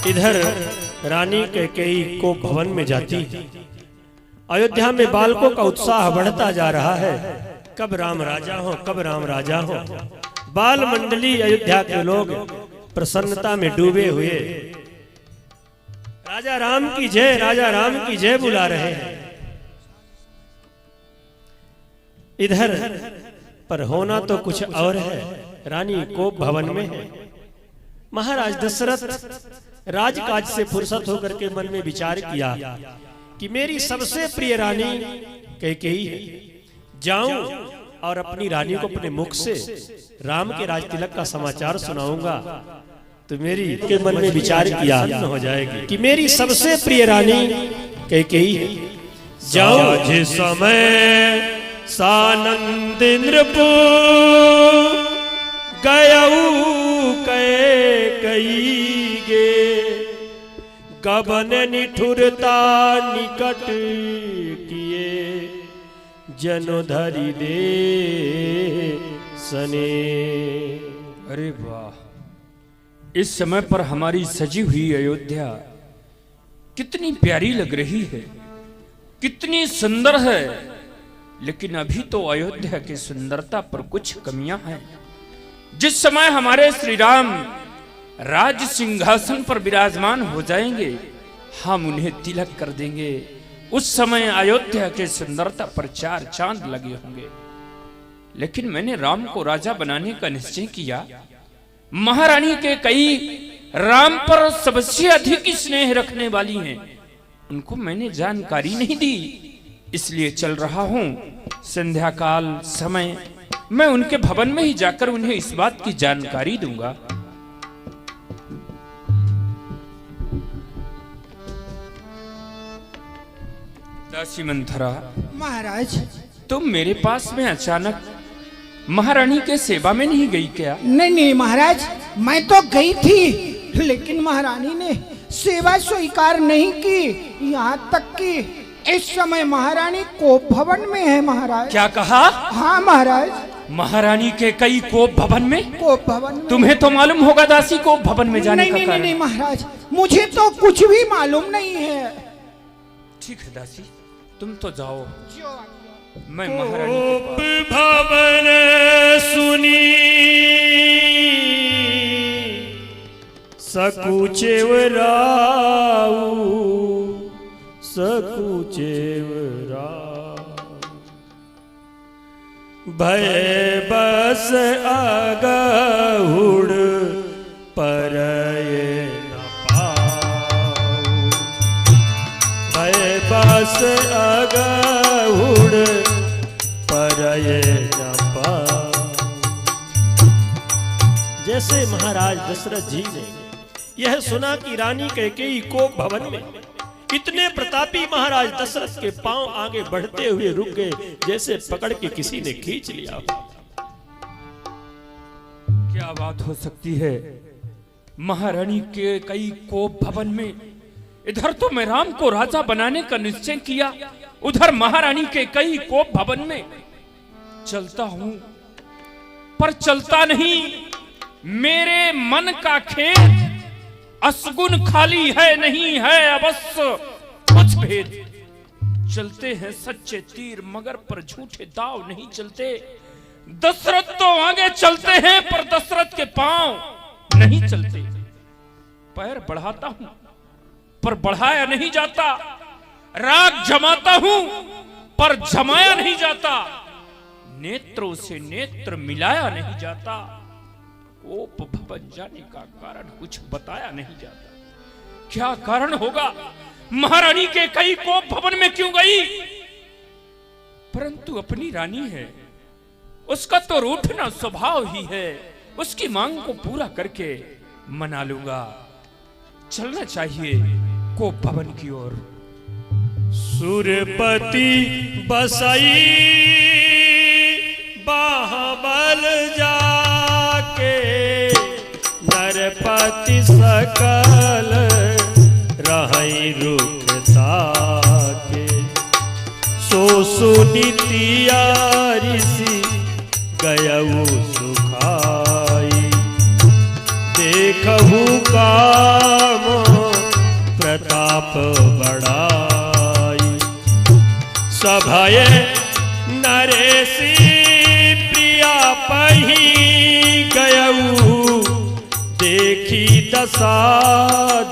इधर रानी कैकेयी को भवन में जाती। अयोध्या में बालकों का उत्साह बढ़ता जा रहा है। कब राम राजा हो, कब राम राजा हो। बाल मंडली अयोध्या के लोग प्रसन्नता में डूबे हुए राजा राम की जय, राजा राम की जय बुला रहे हैं। इधर पर होना तो कुछ और है। रानी को भवन में है। महाराज दशरथ राजकाज से फुर्सत होकर के मन में विचार किया कि मेरी सबसे प्रिय रानी कैकेयी है। जाऊं और अपनी रानी को अपने मुख से राम के राज तिलक का समाचार सुनाऊंगा तो मेरी के मन में विचार किया हो जाएगी कि मेरी सबसे प्रिय रानी कैकेयी है। जाऊं जिस समय सानंद नृपु गयऊ कैकेयी गे गबन निठुरता निकट किए जनोधरी दे सने। अरे वाह, इस समय पर हमारी सजी हुई अयोध्या कितनी प्यारी लग रही है, कितनी सुंदर है। लेकिन अभी तो अयोध्या की सुंदरता पर कुछ कमियां हैं। जिस समय हमारे श्री राम राज सिंहासन पर विराजमान हो जाएंगे, हम उन्हें तिलक कर देंगे। उस समय अयोध्या के सुंदरता पर चार चांद लगे होंगे। लेकिन मैंने राम को राजा बनाने का निश्चय किया। महारानी कैकेयी राम पर सबसे अधिक स्नेह रखने वाली हैं। उनको मैंने जानकारी नहीं दी, इसलिए चल रहा हूं। संध्या काल समय मैं उनके भवन में ही जाकर उन्हें इस बात की जानकारी दूंगा। दासी मंथरा, महाराज, तुम मेरे पास में अचानक महारानी के सेवा में नहीं गई क्या? नहीं नहीं महाराज, मैं तो गई थी, लेकिन महारानी ने सेवा स्वीकार नहीं की। यहाँ तक कि इस समय महारानी कोप भवन में है। महाराज, क्या कहा? हाँ महाराज, महारानी कैकेयी कोप भवन में? कोप भवन में। तुम्हें तो मालूम होगा दासी कोप भवन में जाने का कारण। नहीं महाराज, मुझे तो कुछ भी मालूम नहीं है। ठीक है दासी, तुम तो जाओ, मैं महारानी के पास। भवन सुनी सकुचेव राऊ, सकुचेव राऊ भय बस अगहुड़ परये न पाऊ। भय बस अगहुड़ परये न पाऊ। जैसे महाराज दशरथ जी ने यह सुना कि रानी कैकेयी को भवन में, इतने प्रतापी महाराज दशरथ के पांव आगे बढ़ते हुए रुक गए, जैसे पकड़ के किसी ने खींच लिया। क्या बात हो सकती है? महारानी कैकेयी को भवन में, इधर तो मैं राम को राजा बनाने का निश्चय किया, उधर महारानी कैकेयी को भवन में। चलता हूं पर चलता नहीं। मेरे मन का खेत असगुन खाली है, नहीं है अवश्य कुछ भेद। चलते हैं सच्चे तीर मगर पर झूठे दाव नहीं चलते। दशरथ तो आगे चलते हैं पर दशरथ के पांव नहीं चलते। पैर बढ़ाता हूं पर बढ़ाया नहीं जाता। राग जमाता हूं पर जमाया नहीं जाता। नेत्रों से नेत्र मिलाया नहीं जाता। कोप भवन जाने का कारण कुछ बताया नहीं जाता। क्या कारण होगा? महारानी कैकेयी कोप भवन में क्यों गई? परंतु अपनी रानी है, उसका तो रूठना स्वभाव ही है। उसकी मांग को पूरा करके मना लूंगा। चलना चाहिए कोप भवन की ओर। सुरपति बसई बाहुबल जाके, नरपति सकल रहई रुखता के। सो सुनीतिया ऋषि गयऊ सुखाई, देखहु काम आए नरेशी प्रिया पही गयऊ देखी दशा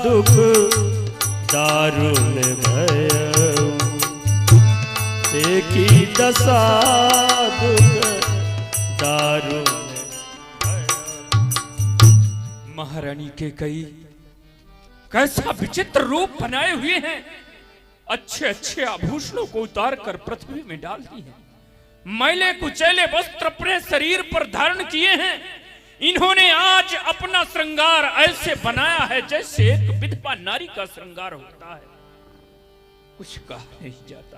दुख दारुण भयऊ देखी दशा दुख दारुण। महारानी के कई कैसा विचित्र रूप बनाए हुए हैं, अच्छे अच्छे आभूषणों को उतार कर पृथ्वी में डाल दी है, मैले कुचैले वस्त्र अपने शरीर पर धारण किए हैं। इन्होंने आज अपना श्रृंगार ऐसे बनाया है जैसे एक विधवा नारी का श्रृंगार होता है। कुछ कहा नहीं जाता।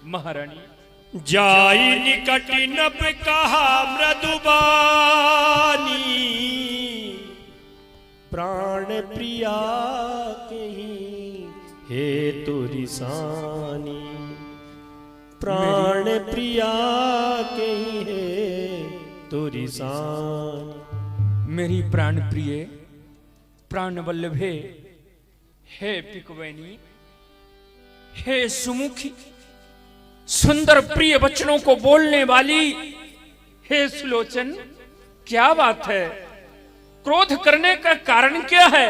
महारानी जाई निकट नभ कहा मृदुबानी प्राण प्रिया कहीं हे तुरी सानी प्राण प्रिया कहीं हे तुरी सानी। मेरी प्राण प्रिय प्राण वल्लभे हे पिकवैनी हे सुमुखी सुंदर प्रिय वचनों को बोलने वाली हे सुलोचन, क्या बात है? क्रोध करने का कारण क्या है?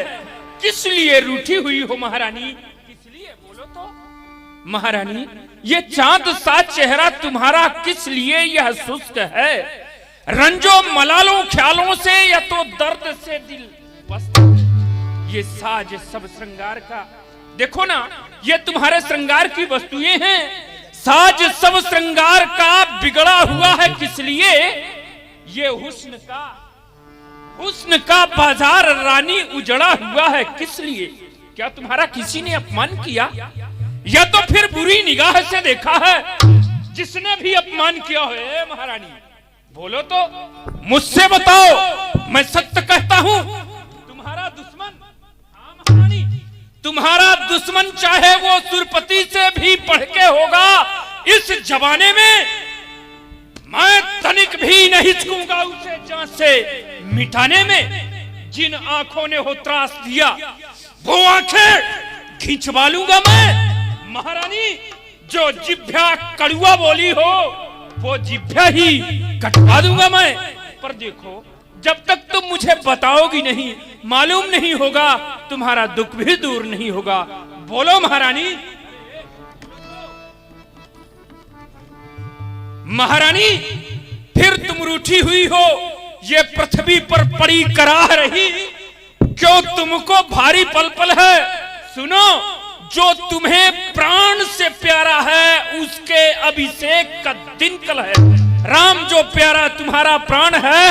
किस लिए रूठी हुई हो महारानी? किस लिए बोलो तो। महारानी ये चांद सा चेहरा तुम्हारा किस लिए यह सुस्त है? रंजो मलालों ख्यालों से या तो दर्द से दिल बसता है? ये साज सब श्रृंगार का देखो ना, ये तुम्हारे श्रृंगार की वस्तुएं हैं। साज सब श्रृंगार का बिगड़ा हुआ है किस लिए? ये हुस्न का बाजार रानी उजड़ा हुआ है किस लिए? क्या तुम्हारा किसी ने अपमान किया या तो फिर बुरी निगाह से देखा है? जिसने भी अपमान किया है महारानी बोलो तो, मुझसे बताओ, मैं सत्य कहता हूं। तुम्हारा दुश्मन, हाँ महारानी, तुम्हारा दुश्मन चाहे वो सुरपति से भी बढ़ के होगा, इस जमाने में मैं तनिक भी नहीं चूकूंगा उसे जान से मिटाने में। जिन आंखों ने हो त्रास दिया वो आंखें खींचवा लूंगा मैं। महारानी जो जिभ्या कड़ुआ बोली हो वो जिभ्या ही कटवा दूंगा मैं। पर देखो, जब तक तुम मुझे बताओगी नहीं, मालूम नहीं होगा, तुम्हारा दुख भी दूर नहीं होगा। बोलो महारानी। महारानी फिर तुम रूठी हुई हो, ये पृथ्वी पर पड़ी कराह रही क्यों तुमको भारी पल पल है? सुनो, जो तुम्हें प्राण से प्यारा है उसके अभिषेक का दिन कल है। राम जो प्यारा तुम्हारा प्राण है,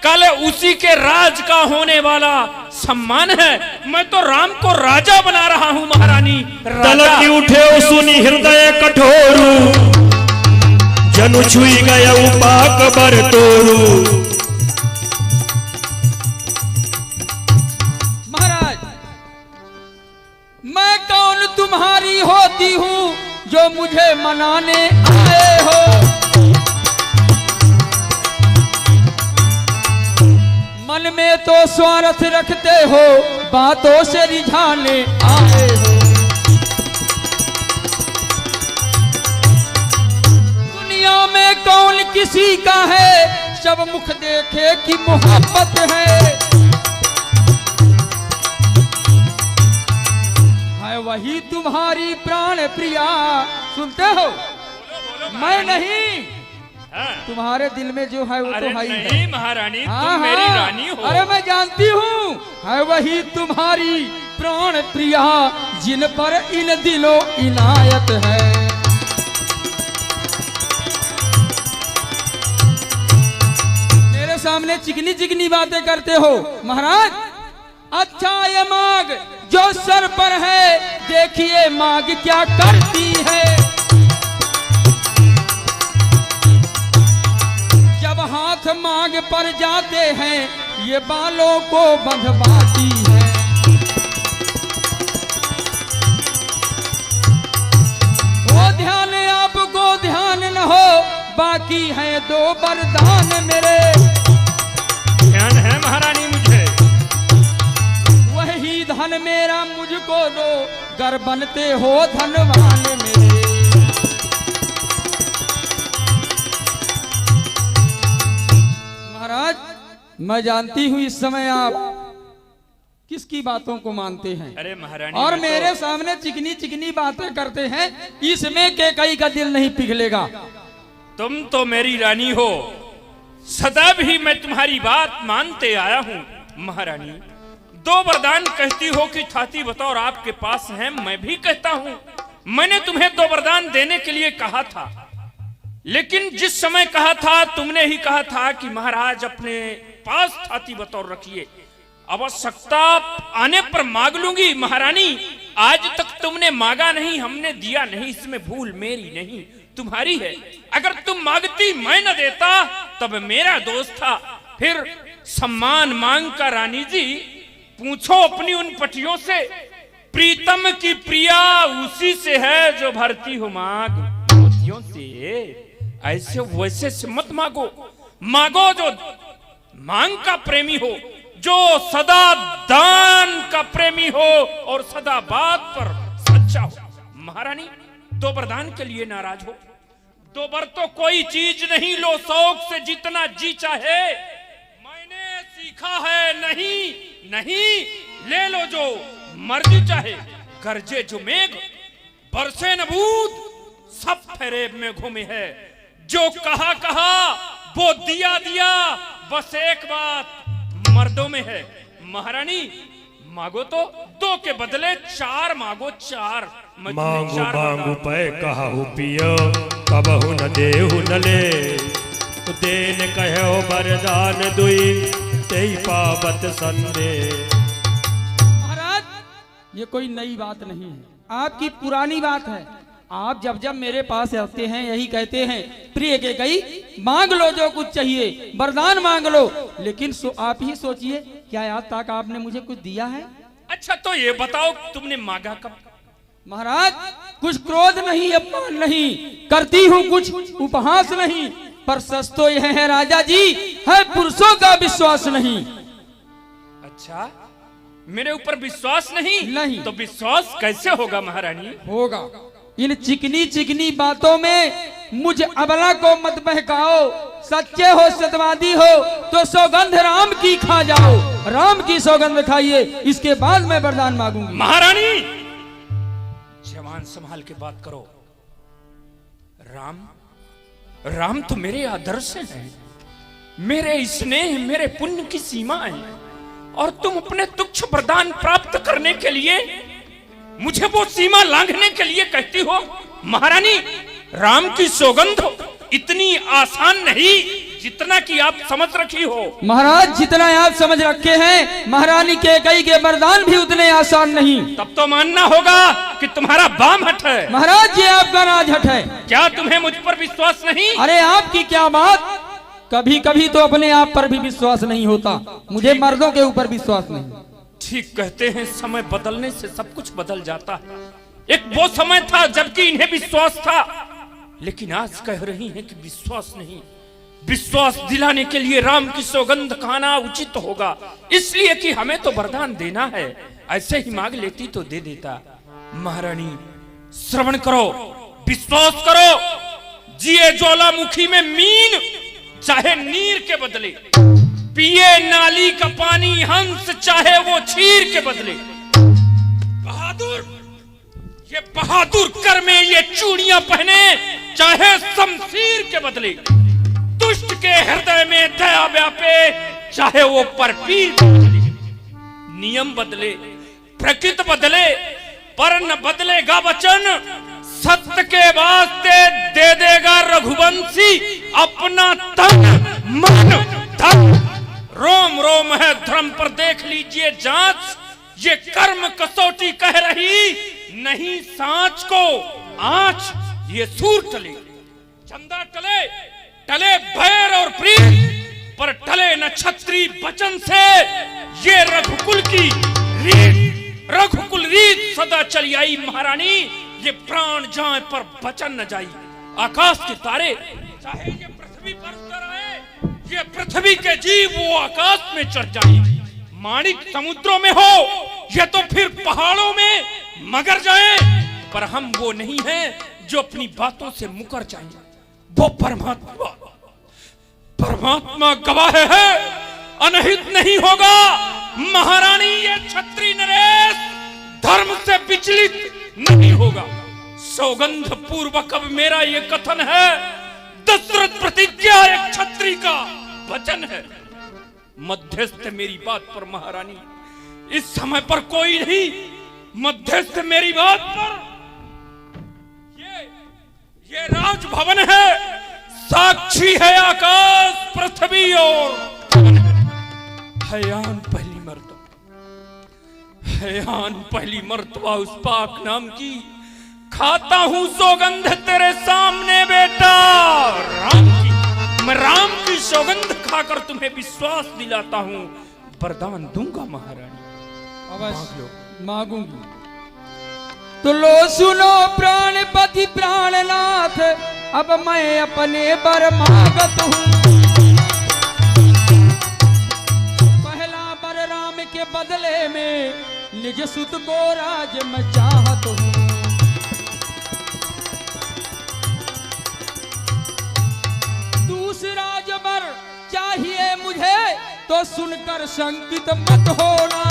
कल उसी के राज का होने वाला सम्मान है। मैं तो राम को राजा बना रहा हूं महारानी। तलक उठे सुनी हृदय कठोरू जनु छुई गया उपाक बर तोरू। महाराज मैं कौन तुम्हारी होती हूँ जो मुझे मनाने आए हो? मन में तो स्वार्थ रखते हो, बातों से रिझाने आए हो। दुनिया में कौन किसी का है, सब मुख देखे कि मोहब्बत है। वही तुम्हारी प्राण प्रिया, सुनते हो? मैं नहीं, तुम्हारे दिल में जो है वो तो है ही नहीं महारानी, तुम मेरी रानी हो। अरे मैं जानती हूँ, है वही तुम्हारी प्राण प्रिया जिन पर इन दिलों इनायत है। मेरे सामने चिकनी चिकनी बातें करते हो महाराज। अच्छा ये मांग जो सर पर है, देखिए मांग क्या करती है। जब हाथ मांग पर जाते हैं, ये बालों को बंधवाती है। वो ध्यान आपको ध्यान न हो, बाकी है दो वरदान मेरे। ध्यान है महारानी मुझे। वही धन मेरा मुझको दो, गर बनते हो धनवान मेरे। मैं जानती हूँ इस समय आप किसकी बातों को मानते हैं। अरे महारानी, और मैं मेरे तो- सामने चिकनी चिकनी बातें करते हैं, इसमें कैकई का दिल नहीं पिघलेगा। तुम तो मेरी रानी हो, सदा भी मैं तुम्हारी बात मानते आया हूँ। महारानी, दो वरदान कहती हो कि छाती बतौर आपके पास है, मैं भी कहता हूँ। मैंने तुम्हें दो वरदान देने के लिए कहा था, लेकिन जिस समय कहा था तुमने ही कहा था कि महाराज अपने पास छाती बतौर रखिए, आवश्यकता आने पर मांग लूंगी। महारानी, आज तक तुमने मांगा नहीं, हमने दिया नहीं, इसमें भूल मेरी नहीं तुम्हारी है। अगर तुम मांगती मैं न देता तब मेरा दोष था। फिर सम्मान मांग कर रानी जी पूछो अपनी उन पटियों से, प्रीतम की प्रिया उसी से है जो भरती हो मांग मोतियों से। ऐसे वैसे से मत मांगो, मांगो जो मांग का प्रेमी हो, जो सदा दान का प्रेमी हो और सदा बात पर सच्चा हो। महारानी, दो वरदान के लिए नाराज हो? दो बर तो कोई चीज नहीं, लो शौक से जितना जी चाहे। मैंने सीखा है नहीं नहीं, ले लो जो मर्जी चाहे। गरजे जो मेघ बरसे न बूंद, सब फेरेब में घूमे है। जो कहा कहा वो दिया दिया, बस एक बात मर्दों में है। महारानी, मांगो तो दो के बदले चार मांगो, चार। मांगू मांगू पै कहु पियो, कबहु न देहु न ले। देन कहो वरदान दुई, तेई पावत संदेह। महाराज, ये कोई नई बात नहीं है, आपकी पुरानी बात है। आप जब जब मेरे पास आते हैं यही कहते हैं, प्रिय के कई मांग लो जो कुछ चाहिए, वरदान मांग लो। लेकिन आप ही सोचिए, क्या आज तक आपने मुझे कुछ दिया है? अच्छा तो ये बताओ तुमने मांगा कब? महाराज, कुछ क्रोध नहीं, अपमान नहीं करती हूँ, कुछ उपहास नहीं, पर सच तो यह है राजा जी, है पुरुषों का विश्वास नहीं। अच्छा, मेरे ऊपर विश्वास नहीं? नहीं। तो विश्वास कैसे होगा महारानी? होगा। इन चिकनी चिकनी बातों में मुझ अबला को मत बहकाओ। सच्चे हो, सत्यवादी हो तो सौगंध राम की खा जाओ। राम की सौगंध खाइए, इसके बाद मैं वरदान मांगूंगी। महारानी, जवान संभाल के बात करो। राम तो मेरे आदर्श हैं, मेरे स्नेह, मेरे पुण्य की सीमा है। और तुम अपने तुच्छ वरदान प्राप्त करने के लिए मुझे वो सीमा लांघने के लिए कहती हो? महारानी, राम की सौगंध इतनी आसान नहीं जितना कि आप समझ रखी हो। महाराज, जितना आप समझ रखे हैं, महारानी के कई के वरदान भी उतने आसान नहीं। तब तो मानना होगा कि तुम्हारा बाम हट है। महाराज, ये आपका राज हट है। क्या तुम्हें मुझ पर विश्वास नहीं? अरे आपकी क्या बात, कभी कभी तो अपने आप पर भी विश्वास नहीं होता, मुझे मर्दों के ऊपर विश्वास नहीं। ठीक कहते हैं, समय बदलने से सब कुछ बदल जाता है। एक वो समय था जबकि इन्हें विश्वास था, लेकिन आज कह रही हैं कि विश्वास नहीं। विश्वास दिलाने के लिए राम की सौगंध खाना उचित होगा, इसलिए कि हमें तो वरदान देना है। ऐसे ही मांग लेती तो दे देता। महारानी, श्रवण करो, विश्वास करो। जिए ज्वालामुखी में मीन, चाहे नीर के बदले। पिए नाली का पानी हंस, चाहे वो क्षीर के बदले। बहादुर, ये बहादुर कर में ये चूड़ियां पहने, चाहे शमशीर के बदले। दुष्ट के हृदय में दया व्यापे, चाहे वो परपीर के बदले। नियम बदले, प्रकृति बदले, पर न बदलेगा वचन। सत्य के वास्ते दे देगा रघुवंशी अपना तन मन धन। रोम रोम है धर्म पर देख लीजिए जांच, ये कर्म कसौटी कह रही नहीं सांच को आंच। ये सूर टले, चंदा टले, टले भैर और प्रीत, पर टले न छत्री वचन से। ये रघुकुल की रीत, रघुकुल रीत सदा चली आई। महारानी, ये प्राण जाए पर वचन न जाई। आकाश के तारे चाहे ये पृथ्वी पर उतर आए, ये पृथ्वी के जीव वो आकाश में चढ़ जाए। माणिक समुद्रों में हो, ये तो फिर पहाड़ों में मगर जाए। पर हम वो नहीं हैं जो अपनी बातों से मुकर जाएं। वो परमात्मा, परमात्मा गवाह है, अनहित नहीं होगा। महारानी ये क्षत्रिय नरेश धर्म से विचलित नहीं होगा। सौगंध पूर्वक अब मेरा ये कथन है, दशरथ प्रतिज्ञा एक क्षत्रिय का वचन है। मध्यस्थ मेरी बात पर महारानी, इस समय पर कोई नहीं, मध्यस्थ मेरी बात पर। ये राजभवन है, साक्षी है आकाश पृथ्वी और हयान पहली मर्तबा, हयान पहली मर्तबा उस पाक नाम की खाता हूं सौगंध तेरे सामने बेटा राम की। मैं राम की सौगंध खाकर तुम्हें विश्वास दिलाता हूं, वरदान दूंगा महारानी। अवश्य मांगूंगी। तो लो सुनो प्राणपति प्राणनाथ, अब मैं अपने बर मांगत हूँ। पहला बर राम के बदले में निज सुत को राज मैं चाहत हूँ। दूसरा जो बर चाहिए मुझे तो सुनकर शंकित मत होना।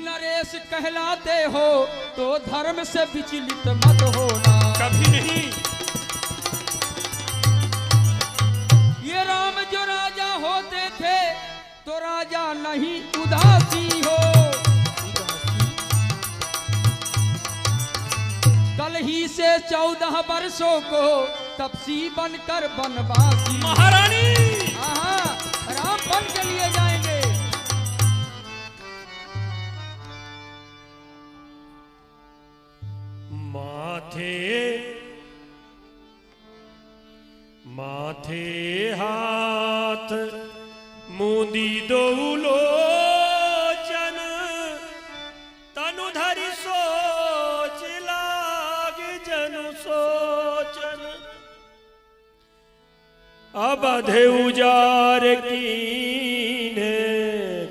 नरेश कहलाते हो तो धर्म से विचलित मत होना। कभी नहीं। ये राम जो राजा होते थे तो राजा नहीं उदासी हो। कल ही से 14 वर्षों को तपसी बनकर बनवासी। महारानी राम बन के लिए जाएंगे। माथे हाथ मुंदी दो लोचन, तनु धरि सोच लाग जनु सोचन। अब अधे उजार कीने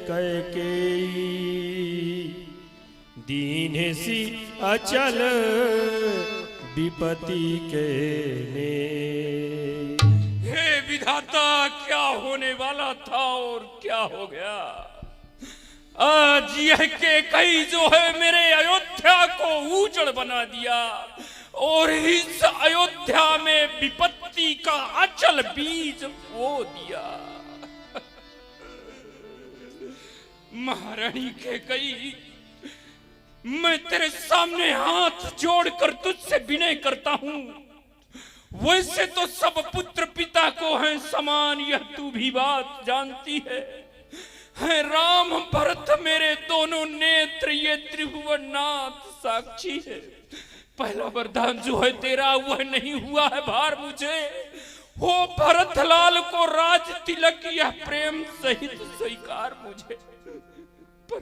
कैकेयी, दीन सी अचल विपत्ति के ने। हे विधाता, क्या होने वाला था और क्या हो गया। आज यह के कई जो है मेरे अयोध्या को उजड़ बना दिया और इस अयोध्या में विपत्ति का अचल बीज बो दिया। महारानी के कई, मैं तेरे सामने हाथ जोड़कर तुझसे विनय करता हूं। वैसे तो सब पुत्र पिता को हैं समान, यह तू भी बात जानती है राम भरत मेरे दोनों नेत्र, ये त्रिभुवननाथ साक्षी है। पहला वरदान जो है तेरा वह नहीं हुआ है भार मुझे। हो भरत लाल को राज तिलक, यह प्रेम सहित स्वीकार मुझे। पर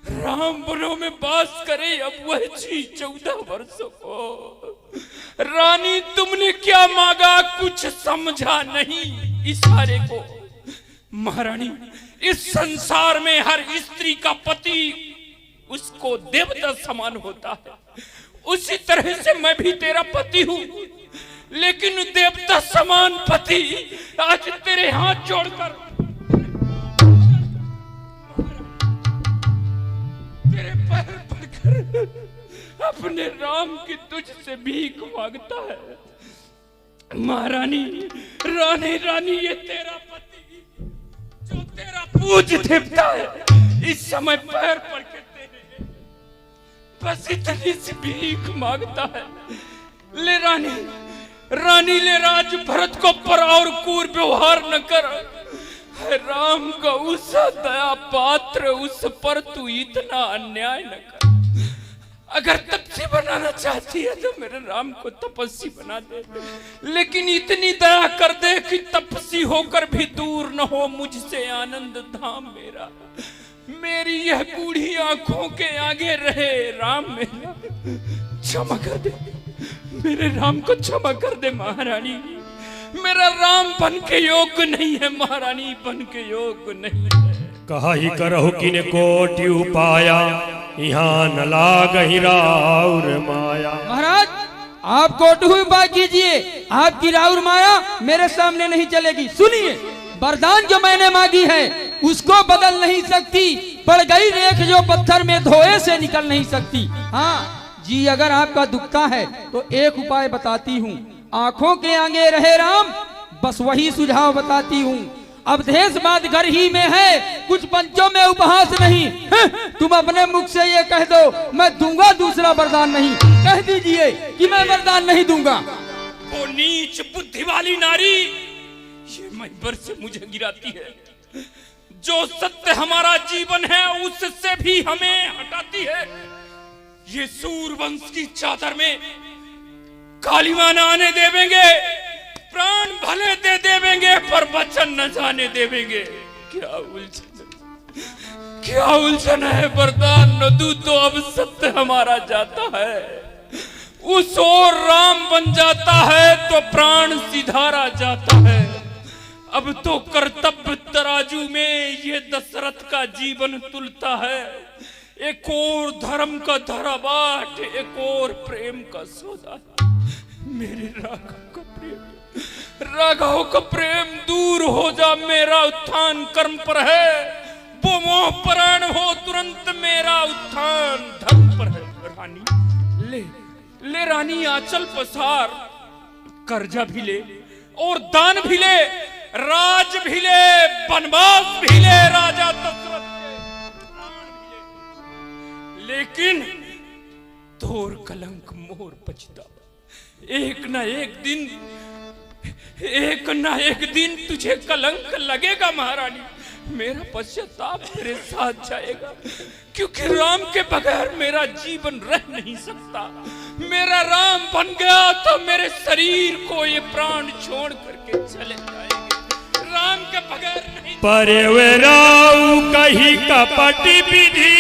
राम वनों में बास करे अब वह जी 14 वर्षों को। रानी तुमने क्या मांगा कुछ समझा नहीं इशारे को। महारानी, इस संसार में हर स्त्री का पति उसको देवता समान होता है, उसी तरह से मैं भी तेरा पति हूं। लेकिन देवता समान पति आज तेरे हाथ जोड़कर तेरे पैर पड़कर अपने राम की तुझसे भीख मांगता है। महारानी, रानी रानी, ये तेरा पति जो तेरा पूज देवता है इस समय पैर पड़ के तेरे बस इतनी सी भीख मांगता है। ले रानी, रानी ले राज भरत को पर और क्रूर व्यवहार न कर। राम का उस दया पात्र उस पर तू इतना अन्याय न कर। अगर तपस्वी बनाना चाहती है तो मेरे राम को तपस्वी बना दे, लेकिन इतनी दया कर दे कि तपस्वी होकर भी दूर न हो मुझसे आनंद धाम मेरा। मेरी यह बूढ़ी आंखों के आगे रहे राम मेरा। क्षमा कर दे, मेरे राम को क्षमा कर दे महारानी। मेरा राम बन के योग्य नहीं है महारानी, बन के योग्य नहीं है। कहा ही करहु किने कोटि उपाया, यहाँ न लागहि राउर माया। महाराज, आप कोटू उपाय कीजिए, आपकी राउर माया मेरे सामने नहीं चलेगी। सुनिए, वरदान जो मैंने मांगी है उसको बदल नहीं सकती, पड़ गई रेख जो पत्थर में धोए से निकल नहीं सकती। हाँ जी, अगर आपका दुखता है तो एक उपाय बताती हूँ, आंखों के आगे रहे राम, बस वही सुझाव बताती हूँ। अब देश बात घर ही में है, कुछ पंचों में उपहास नहीं। तुम अपने मुख से ये कह दो मैं दूंगा दूसरा वरदान नहीं, कह दीजिए कि मैं वरदान नहीं दूंगा। वो नीच बुद्धि वाली नारी ये महिबर से मुझे गिराती है। जो सत्य हमारा जीवन है उससे भी हमें हटाती है। ये सूरवंश की चादर में कालिमा न आने देवेंगे, प्राण भले दे देवेंगे पर वचन न जाने देवेंगे। क्या उलझन है, वरदान न दूं तो अब सत्य हमारा जाता है, उस ओर राम बन जाता है तो प्राण सिधारा जाता है। अब तो कर्तव्य तराजू में ये दशरथ का जीवन तुलता है। एक और धर्म का धराबाट, एक और प्रेम का सौदा। मेरे राघव का प्रेम दूर हो जा, मेरा उत्थान कर्म पर है। वो मोह परायण हो तुरंत, मेरा उत्थान धर्म पर है। रानी ले रानी आंचल पसार, कर्जा भी ले और दान भी ले, राज भी ले, वनवास भी ले, राजा दशरथ के प्राण भी ले, लेकिन तोर कलंक मोर पछता। एक ना एक दिन तुझे कलंक लगेगा महारानी। मेरा पश्चाताप मेरे साथ जाएगा, क्योंकि राम के बगैर मेरा जीवन रह नहीं सकता। मेरा राम बन गया तो मेरे शरीर को ये प्राण छोड़ करके चले जाएंगे। राम के बगैर नहीं। पर वे राव कही कपट विधि